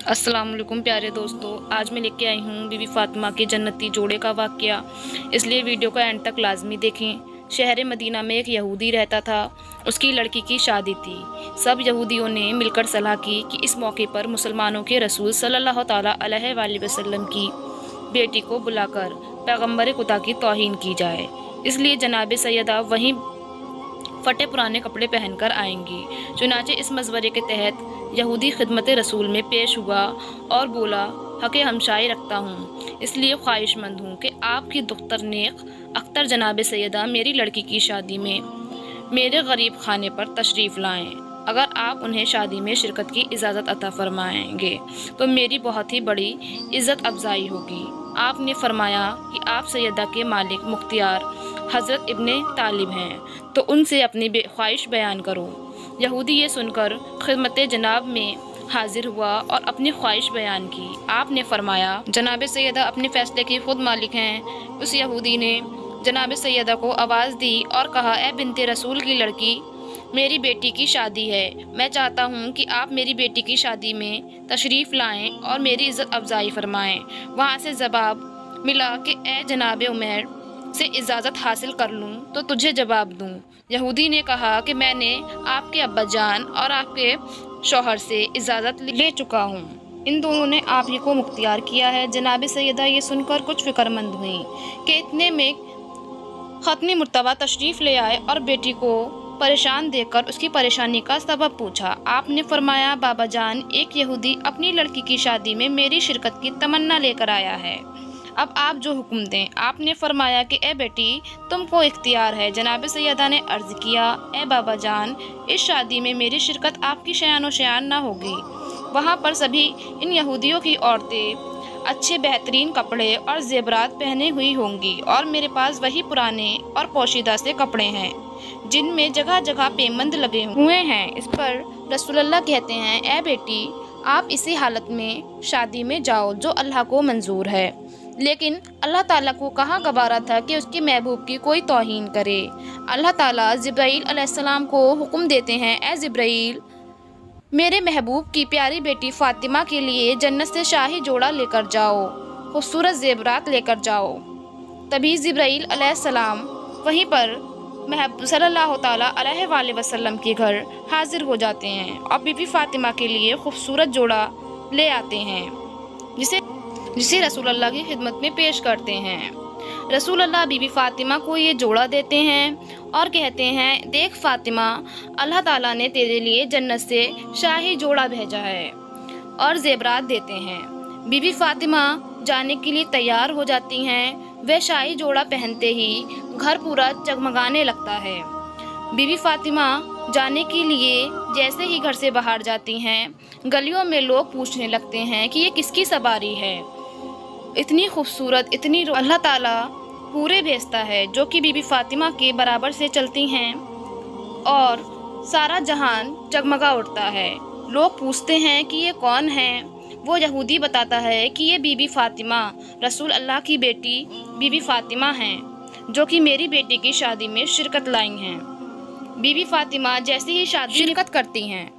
अस्सलाम वालेकुम प्यारे दोस्तों, आज मैं लेके आई हूँ बीबी फातिमा के जन्नती जोड़े का वाक़या। इसलिए वीडियो का एंड तक लाजमी देखें। शहर मदीना में एक यहूदी रहता था। उसकी लड़की की शादी थी। सब यहूदियों ने मिलकर सलाह की कि इस मौके पर मुसलमानों के रसूल सल्लल्लाहु ताला अलैहि वसल्लम की बेटी को बुलाकर पैगम्बर खुदा की तौहीन की जाए। इसलिए जनाब सैयदा वहीं फटे पुराने कपड़े पहनकर आएंगी। चुनाचे इस मशवरे के तहत यहूदी खिदमत रसूल में पेश हुआ और बोला, हक़े हमशाई रखता हूँ, इसलिए ख्वाहिशमंद हूँ कि आपकी दुख्तर नेक अख्तर जनाब सैयदा मेरी लड़की की शादी में मेरे गरीब खाने पर तशरीफ़ लाएँ। अगर आप उन्हें शादी में शिरकत की इजाज़त अता फरमाएंगे तो मेरी बहुत ही बड़ी इज़्ज़त अफजाई होगी। आपने फरमाया कि आप सैयदा के मालिक मुख्तियार हज़रत इब्ने तालिब हैं, तो उनसे अपनी ख्वाहिश बयान करो। यहूदी ये सुनकर खिदमत जनाब में हाजिर हुआ और अपनी ख्वाहिश बयान की। आपने फरमाया, जनाब सैयदा अपने फ़ैसले की खुद मालिक हैं। उस यहूदी ने जनाब सैयदा को आवाज़ दी और कहा, ए बिनते रसूल की लड़की, मेरी बेटी की शादी है। मैं चाहता हूँ कि आप मेरी बेटी की शादी में तशरीफ़ लाएं और मेरी इज़्ज़त अफजाई फरमाएं। वहाँ से जवाब मिला कि ए जनाब उमर से इजाज़त हासिल कर लूँ तो तुझे जवाब दूँ। यहूदी ने कहा कि मैंने आपके अब्बा जान और आपके शौहर से इजाज़त ले चुका हूँ। इन दोनों ने आप ही को मुख्तियार किया है। जनाब सैयदा ये सुनकर कुछ फ़िक्रमंद हुई कि इतने में ख़त्मी मुर्तबा तशरीफ़ ले आए और बेटी को परेशान देखकर उसकी परेशानी का सबब पूछा। आपने फरमाया, बाबा जान, एक यहूदी अपनी लड़की की शादी में मेरी शिरकत की तमन्ना लेकर आया है। अब आप जो हुक्म दें। आपने फरमाया कि ए बेटी, तुमको इख्तियार है। जनाब सैयदा ने अर्ज़ किया, ए बाबा जान, इस शादी में मेरी शिरकत आपकी शयान व शयान ना होगी। वहाँ पर सभी इन यहूदियों की औरतें अच्छे बेहतरीन कपड़े और ज़ेवरात पहने हुई होंगी और मेरे पास वही पुराने और पोशीदा से कपड़े हैं जिनमें जगह जगह पेमंद लगे हुए हैं। इस पर रसूलुल्लाह कहते हैं, ए बेटी, आप इसी हालत में शादी में जाओ जो अल्लाह को मंजूर है। लेकिन अल्लाह ताला को कहाँ गवारा था कि उसके महबूब की कोई तौहीन करे। अल्लाह ताला जिब्राईल अलैहिस्सलाम को हुक्म देते हैं, ए जिब्राईल, मेरे महबूब की प्यारी बेटी फ़ातिमा के लिए जन्नत से शाही जोड़ा लेकर जाओ, खूबसूरत ज़ेवरात लेकर जाओ। तभी जिब्राईल अलैहिस्सलाम वहीं पर महबूब सल्लल्लाहु ताला अलैहि वसल्लम के घर हाजिर हो जाते हैं और बीबी फ़ातिमा के लिए खूबसूरत जोड़ा ले आते हैं जिसे रसूलुल्लाह की खिदमत में पेश करते हैं। रसूलुल्लाह बीबी फ़ातिमा को ये जोड़ा देते हैं और कहते हैं, देख फ़ातिमा, अल्लाह ताला ने तेरे लिए जन्नत से शाही जोड़ा भेजा है, और ज़ेवरात देते हैं। बीबी फ़ातिमा जाने के लिए तैयार हो जाती हैं। वह शाही जोड़ा पहनते ही घर पूरा जगमगाने लगता है। बीबी फ़ातिमा जाने के लिए जैसे ही घर से बाहर जाती हैं, गलियों में लोग पूछने लगते हैं कि ये किसकी सवारी है। इतनी खूबसूरत, इतनी अल्लाह ताला पूरे भेजता है जो कि बीबी फ़ातिमा के बराबर से चलती हैं और सारा जहान जगमगा उठता है। लोग पूछते हैं कि ये कौन है। वो यहूदी बताता है कि ये बीबी फ़ातिमा, रसूल अल्लाह की बेटी बीबी फ़ातिमा हैं, जो कि मेरी बेटी की शादी में शिरकत लाई हैं। बीबी फ़ातिमा जैसे ही शिरकत करती हैं,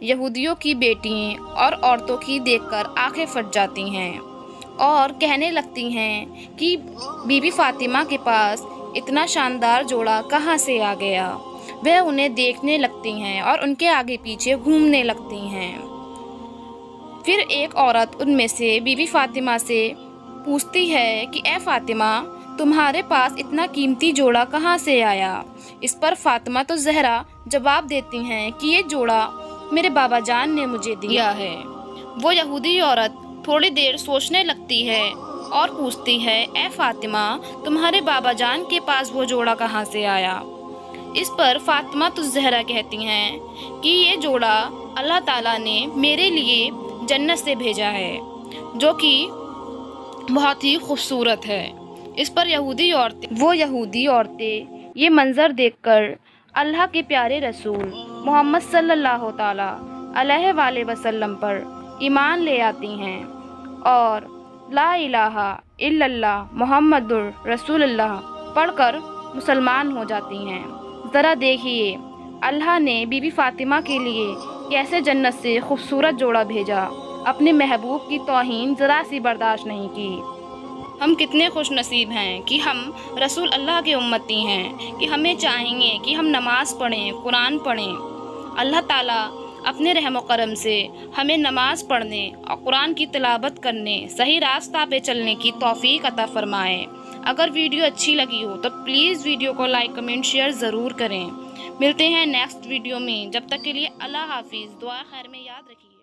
यहूदियों की बेटियां और औरतों की देखकर आंखें फट जाती हैं और कहने लगती हैं कि बीबी फ़ातिमा के पास इतना शानदार जोड़ा कहाँ से आ गया। वह उन्हें देखने लगती हैं और उनके आगे पीछे घूमने लगती हैं। फिर एक औरत उनमें से बीबी फ़ातिमा से पूछती है कि ए फ़ातिमा, तुम्हारे पास इतना कीमती जोड़ा कहाँ से आया। इस पर फ़ातिमा तो ज़हरा जवाब देती हैं कि ये जोड़ा मेरे बाबा जान ने मुझे दिया है। वो यहूदी औरत थोड़ी देर सोचने लगती है और पूछती है, ए फ़ातिमा, तुम्हारे बाबा जान के पास वो जोड़ा कहाँ से आया। इस पर फ़ातिमा तो ज़हरा कहती हैं कि ये जोड़ा अल्लाह ताला ने मेरे लिए जन्नत से भेजा है, जो कि बहुत ही खूबसूरत है। इस पर यहूदी औरतें ये मंज़र देखकर अल्लाह के प्यारे रसूल मोहम्मद सल्लल्लाहु ताला अलैहि वसल्लम पर ईमान ले आती हैं और ला इलाहा इल्लल्लाह मुहम्मदुर रसूलुल्लाह पढ़कर मुसलमान हो जाती हैं। ज़रा देखिए, अल्लाह ने बीबी फ़ातिमा के लिए कैसे जन्नत से खूबसूरत जोड़ा भेजा। اپنے محبوب کی توہین ذرا سی برداشت نہیں کی۔ ہم کتنے خوش نصیب ہیں کہ ہم رسول اللہ کے امتی ہیں، کہ ہمیں چاہیے کہ ہم نماز پڑھیں، قرآن پڑھیں۔ اللہ تعالیٰ اپنے رحم و کرم سے ہمیں نماز پڑھنے اور قرآن کی تلاوت کرنے، صحیح راستہ پہ چلنے کی توفیق عطا فرمائے۔ اگر ویڈیو اچھی لگی ہو تو پلیز ویڈیو کو لائک، کمنٹ، شیئر ضرور کریں۔ ملتے ہیں نیکسٹ ویڈیو میں، جب تک کے لیے اللہ حافظ، دعا خیر میں یاد رکھیے۔